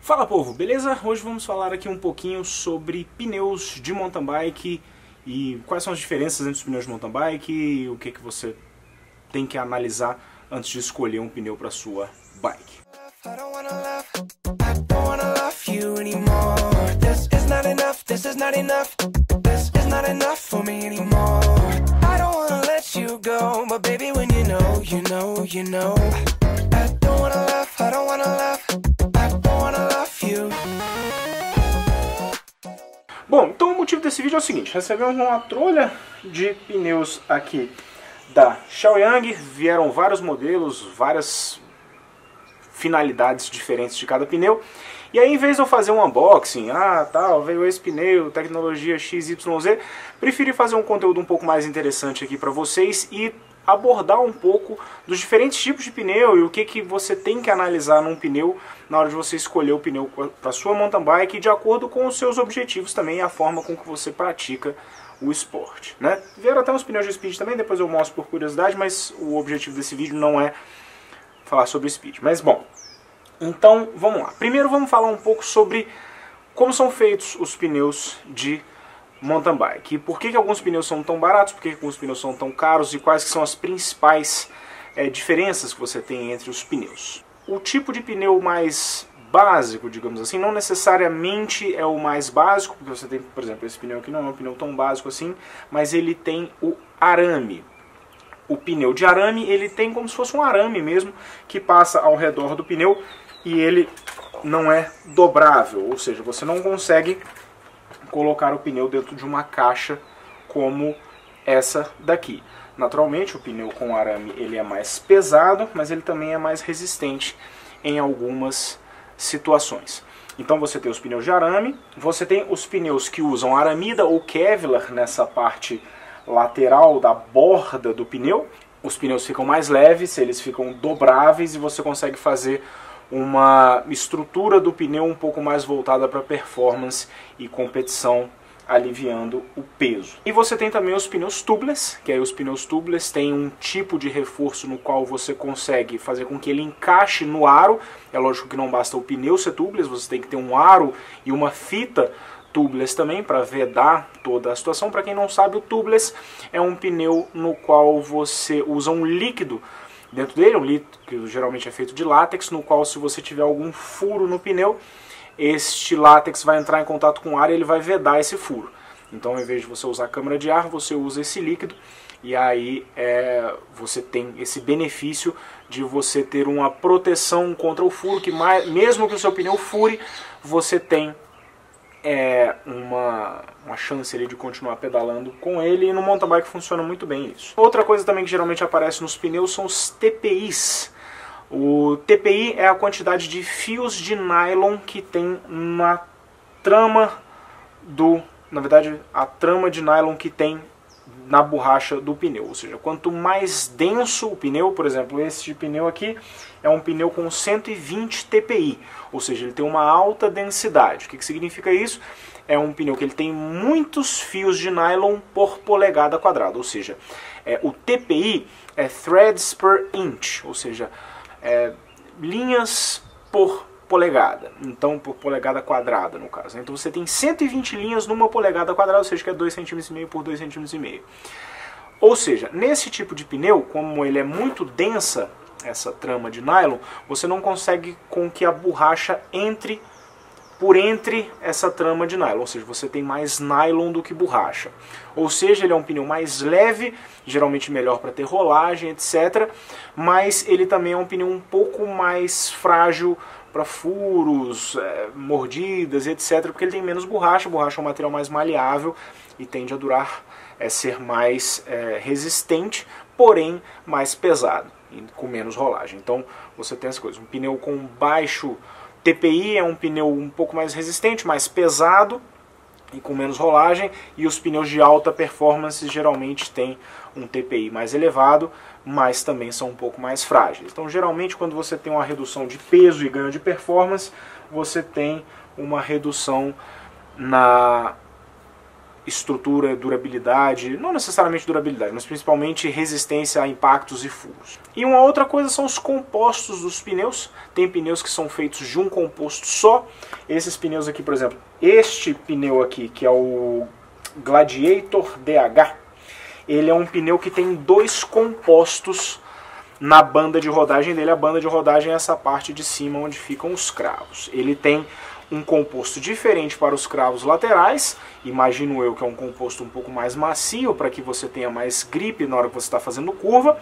Fala povo, beleza? Hoje vamos falar aqui um pouquinho sobre pneus de mountain bike e quais são as diferenças entre os pneus de mountain bike e o que você tem que analisar antes de escolher um pneu para sua bike. Bom, então o motivo desse vídeo é o seguinte: recebemos uma trolha de pneus aqui da Shaoyang, vieram vários modelos, várias finalidades diferentes de cada pneu, e aí em vez de eu fazer um unboxing, veio esse pneu, tecnologia XYZ, preferi fazer um conteúdo um pouco mais interessante aqui para vocês e abordar um pouco dos diferentes tipos de pneu e o que você tem que analisar num pneu na hora de você escolher o pneu para sua mountain bike, de acordo com os seus objetivos também e a forma com que você pratica o esporte, né? Vieram até uns pneus de speed também, depois eu mostro por curiosidade, mas o objetivo desse vídeo não é falar sobre speed. Mas bom, então vamos lá. Primeiro vamos falar um pouco sobre como são feitos os pneus de mountain bike. E por que alguns pneus são tão baratos, por que alguns pneus são tão caros e quais que são as principais diferenças que você tem entre os pneus. O tipo de pneu mais básico, digamos assim, não necessariamente é o mais básico, porque você tem, por exemplo, esse pneu aqui não é um pneu tão básico assim, mas ele tem o arame. O pneu de arame, ele tem como se fosse um arame mesmo, que passa ao redor do pneu e ele não é dobrável, ou seja, você não consegue colocar o pneu dentro de uma caixa como essa daqui. Naturalmente, o pneu com arame ele é mais pesado, mas ele também é mais resistente em algumas situações. Então você tem os pneus de arame, você tem os pneus que usam aramida ou Kevlar nessa parte lateral da borda do pneu. Os pneus ficam mais leves, eles ficam dobráveis e você consegue fazer uma estrutura do pneu um pouco mais voltada para performance e competição, aliviando o peso. E você tem também os pneus tubeless, que aí os pneus tubeless têm um tipo de reforço no qual você consegue fazer com que ele encaixe no aro. É lógico que não basta o pneu ser tubeless, você tem que ter um aro e uma fita tubeless também para vedar toda a situação. Para quem não sabe, o tubeless é um pneu no qual você usa um líquido dentro dele, um líquido que geralmente é feito de látex, no qual se você tiver algum furo no pneu, este látex vai entrar em contato com o ar e ele vai vedar esse furo. Então, ao invés de você usar a câmara de ar, você usa esse líquido e aí você tem esse benefício de você ter uma proteção contra o furo, que mesmo que o seu pneu fure, você tem uma chance ali de continuar pedalando com ele, e no mountain bike funciona muito bem isso. Outra coisa também que geralmente aparece nos pneus são os TPIs. O TPI é a quantidade de fios de nylon que tem na trama na verdade, a trama de nylon que tem na borracha do pneu. Ou seja, quanto mais denso o pneu, por exemplo, este pneu aqui é um pneu com 120 TPI, ou seja, ele tem uma alta densidade. O que significa isso? É um pneu que ele tem muitos fios de nylon por polegada quadrada, ou seja, o TPI é threads per inch, ou seja, linhas por polegada, então por polegada quadrada no caso. Então você tem 120 linhas numa polegada quadrada, ou seja, que é 2,5 cm por 2,5 cm. Ou seja, nesse tipo de pneu, como ele é muito densa, essa trama de nylon, você não consegue com que a borracha entre por entre essa trama de nylon, ou seja, você tem mais nylon do que borracha. Ou seja, ele é um pneu mais leve, geralmente melhor para ter rolagem, etc. Mas ele também é um pneu um pouco mais frágil para furos, mordidas, etc. Porque ele tem menos borracha. A borracha é um material mais maleável e tende a durar, ser mais resistente, porém mais pesado, com menos rolagem. Então você tem as coisas. Um pneu com baixo TPI é um pneu um pouco mais resistente, mais pesado e com menos rolagem, e os pneus de alta performance geralmente têm um TPI mais elevado, mas também são um pouco mais frágeis. Então geralmente quando você tem uma redução de peso e ganho de performance, você tem uma redução estrutura, durabilidade, não necessariamente durabilidade, mas principalmente resistência a impactos e furos. E uma outra coisa são os compostos dos pneus. Tem pneus que são feitos de um composto só. Esses pneus aqui, por exemplo, este pneu aqui, que é o Gladiator DH, ele é um pneu que tem dois compostos na banda de rodagem dele. A banda de rodagem é essa parte de cima onde ficam os cravos. Ele tem um composto diferente para os cravos laterais, imagino eu que é um composto um pouco mais macio para que você tenha mais gripe na hora que você está fazendo curva,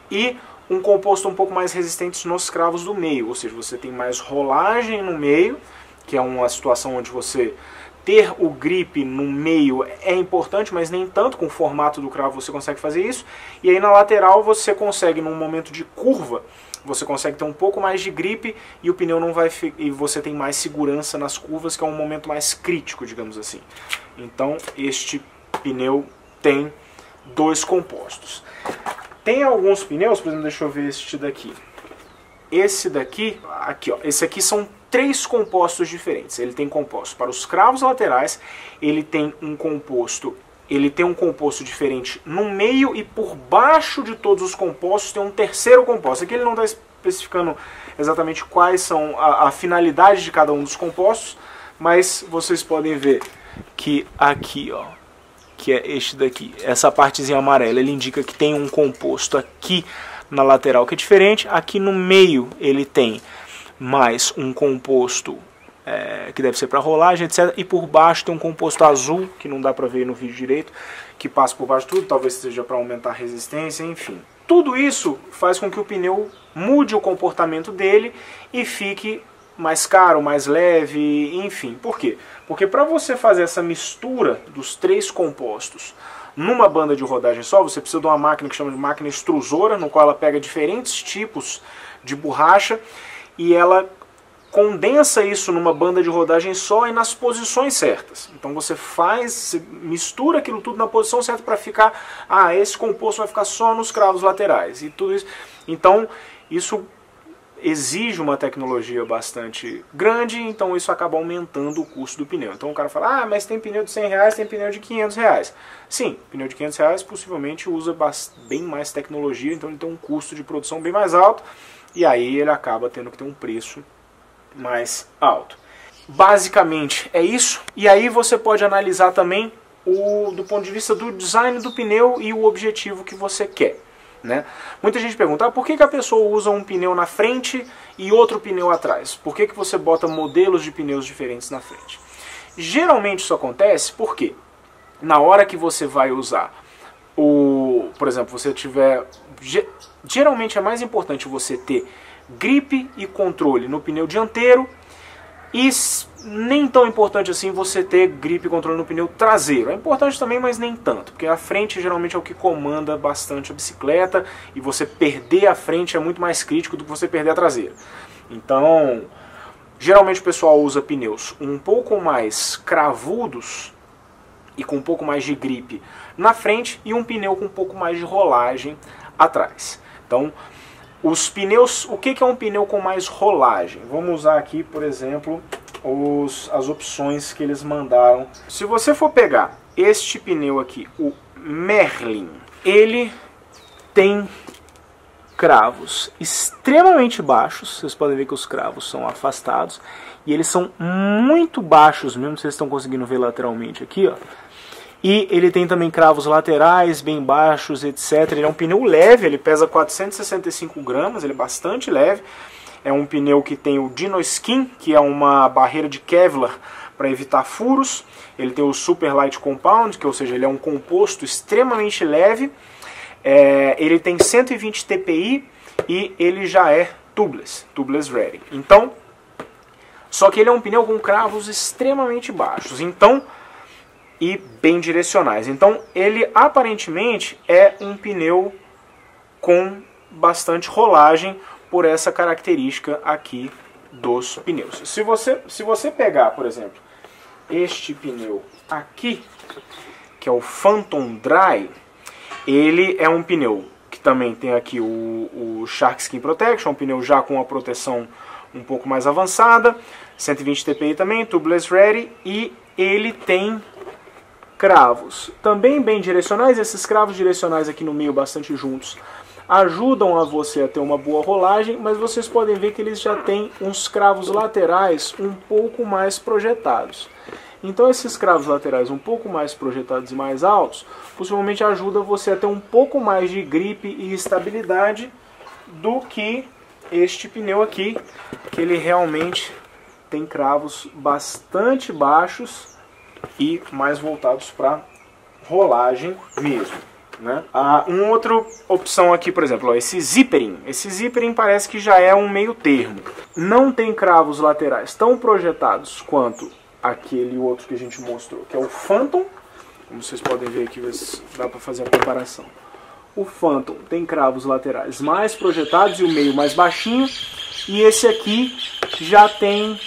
e um composto um pouco mais resistente nos cravos do meio, ou seja, você tem mais rolagem no meio, que é uma situação onde você ter o grip no meio é importante, mas nem tanto. Com o formato do cravo você consegue fazer isso. E aí na lateral você consegue, num momento de curva, você consegue ter um pouco mais de grip e o pneu não vai e você tem mais segurança nas curvas, que é um momento mais crítico, digamos assim. Então este pneu tem dois compostos. Tem alguns pneus, por exemplo, deixa eu ver este daqui. Esse daqui, aqui ó, esse aqui são 3 compostos diferentes. Ele tem composto para os cravos laterais, ele tem um composto diferente no meio, e por baixo de todos os compostos tem um terceiro composto. Aqui ele não está especificando exatamente quais são a finalidade de cada um dos compostos, mas vocês podem ver que aqui, ó, que é este daqui, essa partezinha amarela, ele indica que tem um composto aqui na lateral que é diferente. Aqui no meio ele tem mais um composto que deve ser para rolagem, etc. E por baixo tem um composto azul, que não dá para ver no vídeo direito, que passa por baixo de tudo, talvez seja para aumentar a resistência, enfim. Tudo isso faz com que o pneu mude o comportamento dele e fique mais caro, mais leve, enfim. Por quê? Porque para você fazer essa mistura dos 3 compostos numa banda de rodagem só, você precisa de uma máquina que chama de máquina extrusora, no qual ela pega diferentes tipos de borracha e ela condensa isso numa banda de rodagem só e nas posições certas. Então você mistura aquilo tudo na posição certa para ficar, esse composto vai ficar só nos cravos laterais e tudo isso. Então isso exige uma tecnologia bastante grande, então isso acaba aumentando o custo do pneu. Então o cara fala, mas tem pneu de R$100, tem pneu de R$500. Sim, pneu de R$500 possivelmente usa bem mais tecnologia, então ele tem um custo de produção bem mais alto, e aí ele acaba tendo que ter um preço mais alto. Basicamente é isso, e aí você pode analisar também do ponto de vista do design do pneu e o objetivo que você quer, né? Muita gente pergunta, por que a pessoa usa um pneu na frente e outro pneu atrás? Por que você bota modelos de pneus diferentes na frente? Geralmente isso acontece porque na hora que você vai usar por exemplo, você tiver... Geralmente é mais importante você ter grip e controle no pneu dianteiro, e nem tão importante assim você ter grip e controle no pneu traseiro. É importante também, mas nem tanto, porque a frente geralmente é o que comanda bastante a bicicleta, e você perder a frente é muito mais crítico do que você perder a traseira. Então, geralmente o pessoal usa pneus um pouco mais cravudos e com um pouco mais de grip na frente, e um pneu com um pouco mais de rolagem atrás. Então, os pneus, o que é um pneu com mais rolagem? Vamos usar aqui, por exemplo, as opções que eles mandaram. Se você for pegar este pneu aqui, o Merlin, ele tem cravos extremamente baixos. Vocês podem ver que os cravos são afastados, e eles são muito baixos mesmo, vocês estão conseguindo ver lateralmente aqui, ó. E ele tem também cravos laterais bem baixos, etc. Ele é um pneu leve, ele pesa 465 gramas, ele é bastante leve. É um pneu que tem o Dino-Skin, que é uma barreira de Kevlar para evitar furos. Ele tem o Super Light Compound, ou seja, ele é um composto extremamente leve. Ele tem 120 TPI e ele já é tubeless ready. Então, só que ele é um pneu com cravos extremamente baixos, e bem direcionais. Então ele aparentemente é um pneu com bastante rolagem por essa característica aqui dos pneus. Se você pegar, por exemplo, este pneu aqui, que é o Phantom Dry, ele é um pneu que também tem aqui o Shark Skin Protection, um pneu já com uma proteção um pouco mais avançada, 120 TPI também, tubeless ready, e ele tem cravos também bem direcionais. Esses cravos direcionais aqui no meio bastante juntos ajudam a você a ter uma boa rolagem, mas vocês podem ver que eles já têm uns cravos laterais um pouco mais projetados. Então esses cravos laterais um pouco mais projetados e mais altos, possivelmente ajuda você a ter um pouco mais de gripe e estabilidade do que este pneu aqui, que ele realmente tem cravos bastante baixos e mais voltados para rolagem mesmo, né? Uma outra opção aqui, por exemplo, ó, esse Zippering. Esse Zippering parece que já é um meio termo. Não tem cravos laterais tão projetados quanto aquele outro que a gente mostrou, que é o Phantom. Como vocês podem ver aqui, dá para fazer a comparação. O Phantom tem cravos laterais mais projetados e o meio mais baixinho. E esse aqui já tem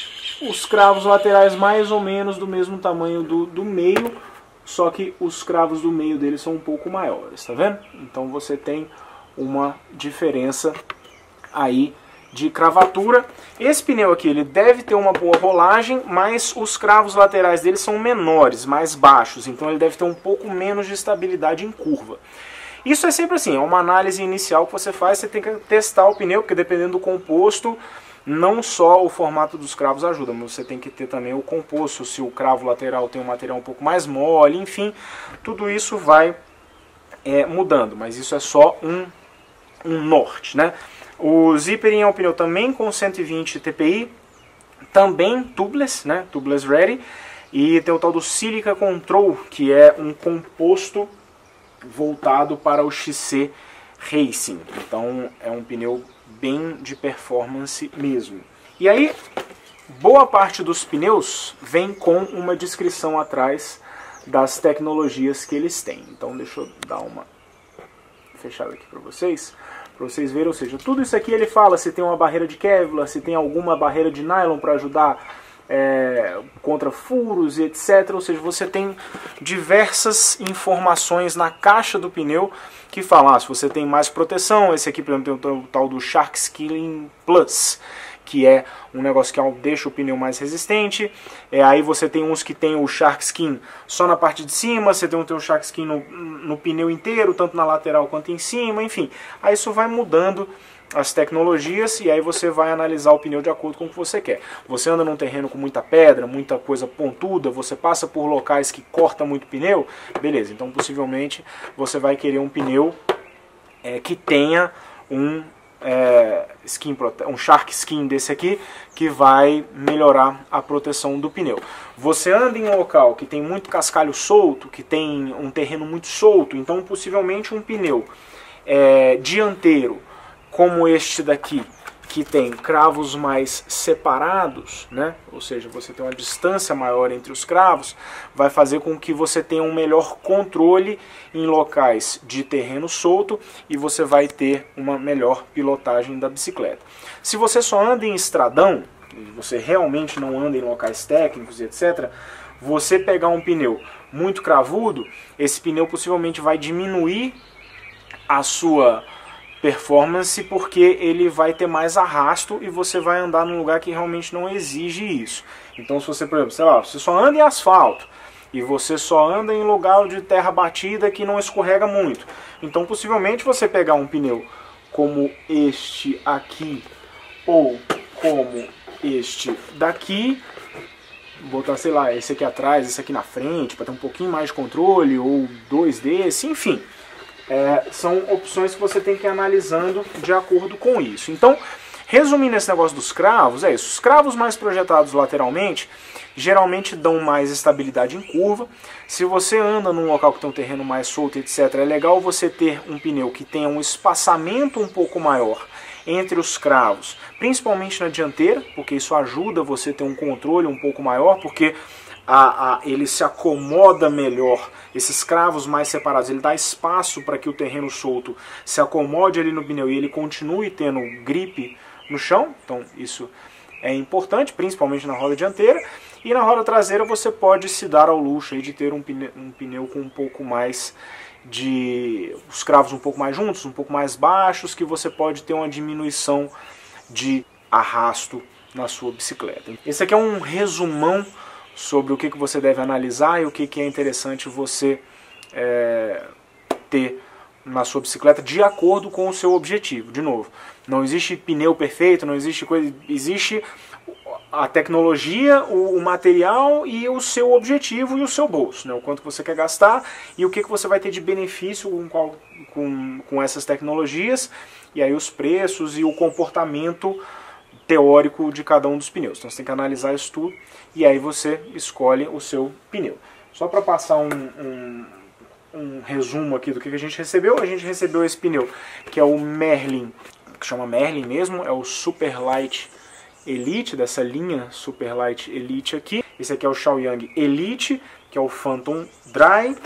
os cravos laterais mais ou menos do mesmo tamanho do meio, só que os cravos do meio dele são um pouco maiores, tá vendo? Então você tem uma diferença aí de cravatura. Esse pneu aqui ele deve ter uma boa rolagem, mas os cravos laterais dele são menores, mais baixos, então ele deve ter um pouco menos de estabilidade em curva. Isso é sempre assim, é uma análise inicial que você faz, você tem que testar o pneu, porque dependendo do composto, não só o formato dos cravos ajuda, mas você tem que ter também o composto, se o cravo lateral tem um material um pouco mais mole, enfim, tudo isso vai mudando, mas isso é só um norte, né? O Zippering é um pneu também com 120 TPI, também tubeless, né? Tubeless ready, e tem o tal do Silica Control, que é um composto voltado para o XC Racing, então é um pneu bem de performance mesmo. E aí, boa parte dos pneus vem com uma descrição atrás das tecnologias que eles têm. Então deixa eu dar uma fechada aqui para vocês verem, ou seja, tudo isso aqui ele fala se tem uma barreira de Kevlar, se tem alguma barreira de nylon para ajudar contra furos e etc. Ou seja, você tem diversas informações na caixa do pneu que falam, se você tem mais proteção. Esse aqui, por exemplo, tem o tal do Shark Skin Plus, que é um negócio que deixa o pneu mais resistente. Aí você tem uns que tem o Shark Skin só na parte de cima, você tem o Shark Skin no pneu inteiro, tanto na lateral quanto em cima, enfim. Aí isso vai mudando as tecnologias e aí você vai analisar o pneu de acordo com o que você quer. Você anda num terreno com muita pedra, muita coisa pontuda, você passa por locais que corta muito pneu, beleza, então possivelmente você vai querer um pneu que tenha um Shark Skin desse aqui, que vai melhorar a proteção do pneu. Você anda em um local que tem muito cascalho solto, que tem um terreno muito solto, então possivelmente um pneu dianteiro como este daqui, que tem cravos mais separados, né? Ou seja, você tem uma distância maior entre os cravos, vai fazer com que você tenha um melhor controle em locais de terreno solto e você vai ter uma melhor pilotagem da bicicleta. Se você só anda em estradão, você realmente não anda em locais técnicos e etc., você pegar um pneu muito cravudo, esse pneu possivelmente vai diminuir a sua performance, porque ele vai ter mais arrasto e você vai andar num lugar que realmente não exige isso. Então se você, por exemplo, sei lá, você só anda em asfalto e você só anda em lugar de terra batida que não escorrega muito, então possivelmente você pegar um pneu como este aqui ou como este daqui, botar, sei lá, esse aqui atrás, esse aqui na frente, para ter um pouquinho mais de controle, ou dois desse, enfim. São opções que você tem que ir analisando de acordo com isso. Então, resumindo esse negócio dos cravos, é isso. Os cravos mais projetados lateralmente geralmente dão mais estabilidade em curva. Se você anda num local que tem um terreno mais solto, etc., é legal você ter um pneu que tenha um espaçamento um pouco maior entre os cravos, principalmente na dianteira, porque isso ajuda você a ter um controle um pouco maior, porque ele se acomoda melhor, esses cravos mais separados, ele dá espaço para que o terreno solto se acomode ali no pneu e ele continue tendo gripe no chão. Então isso é importante, principalmente na roda dianteira. E na roda traseira você pode se dar ao luxo aí de ter um pneu com um pouco mais os cravos um pouco mais juntos, um pouco mais baixos, que você pode ter uma diminuição de arrasto na sua bicicleta. Esse aqui é um resumão sobre o que você deve analisar e o que é interessante você ter na sua bicicleta de acordo com o seu objetivo. De novo, não existe pneu perfeito, não existe coisa, existe a tecnologia, o material e o seu objetivo e o seu bolso, né? O quanto você quer gastar e o que você vai ter de benefício com essas tecnologias, e aí os preços e o comportamento teórico de cada um dos pneus. Então você tem que analisar isso tudo e aí você escolhe o seu pneu. Só para passar um resumo aqui do que a gente recebeu esse pneu, que é o Merlin, que chama Merlin mesmo, é o Superlight Elite, dessa linha Superlight Elite aqui. Esse aqui é o Shaoyang Elite, que é o Phantom Dry.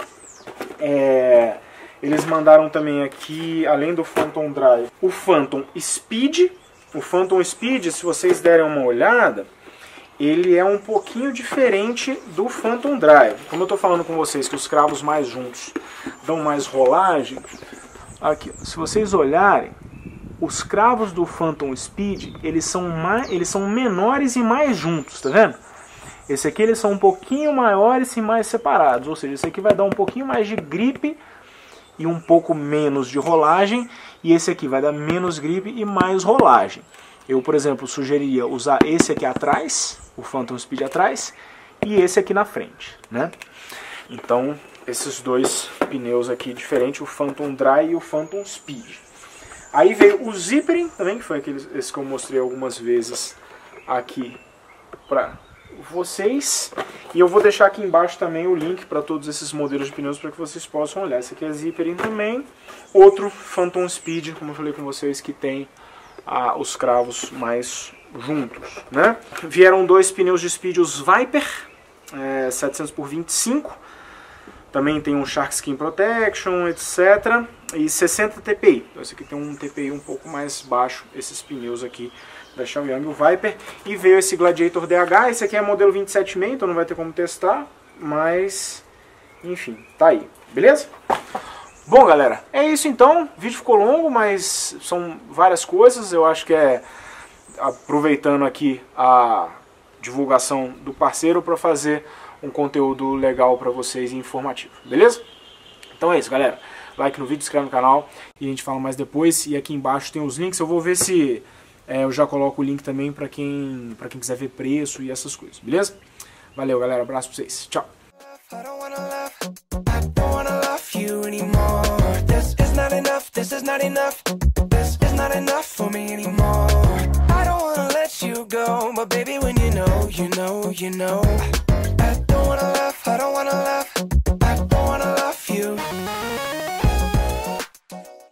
Eles mandaram também aqui, além do Phantom Dry, o Phantom Speed. O Phantom Speed, se vocês derem uma olhada, ele é um pouquinho diferente do Phantom Dry. Como eu estou falando com vocês que os cravos mais juntos dão mais rolagem, aqui, se vocês olharem, os cravos do Phantom Speed, eles são menores e mais juntos, tá vendo? Esse aqui eles são um pouquinho maiores e mais separados, ou seja, esse aqui vai dar um pouquinho mais de grip e um pouco menos de rolagem, e esse aqui vai dar menos grip e mais rolagem. Eu, por exemplo, sugeriria usar esse aqui atrás, o Phantom Speed atrás, e esse aqui na frente, né? Então, esses dois pneus aqui diferentes, o Phantom Dry e o Phantom Speed. Aí veio o Zipperin também, que foi esse que eu mostrei algumas vezes aqui para vocês. E eu vou deixar aqui embaixo também o link para todos esses modelos de pneus para que vocês possam olhar. Esse aqui é Zipperin também. Outro Phantom Speed, como eu falei com vocês, que tem os cravos mais juntos, né? Vieram dois pneus de Speed, os Viper, 700 por 25. Também tem um Shark Skin Protection, etc. E 60 TPI. Então esse aqui tem um TPI um pouco mais baixo, esses pneus aqui da Shaoyang, o Viper. E veio esse Gladiator DH, esse aqui é modelo 27,5, então não vai ter como testar. Mas, enfim, tá aí. Beleza? Bom, galera, é isso então. O vídeo ficou longo, mas são várias coisas. Eu acho que aproveitando aqui a divulgação do parceiro para fazer um conteúdo legal para vocês e informativo, beleza? Então é isso, galera. Like no vídeo, inscreve no canal e a gente fala mais depois. E aqui embaixo tem os links. Eu vou ver se eu já coloco o link também para quem quiser ver preço e essas coisas, beleza? Valeu, galera. Abraço pra vocês. Tchau. You know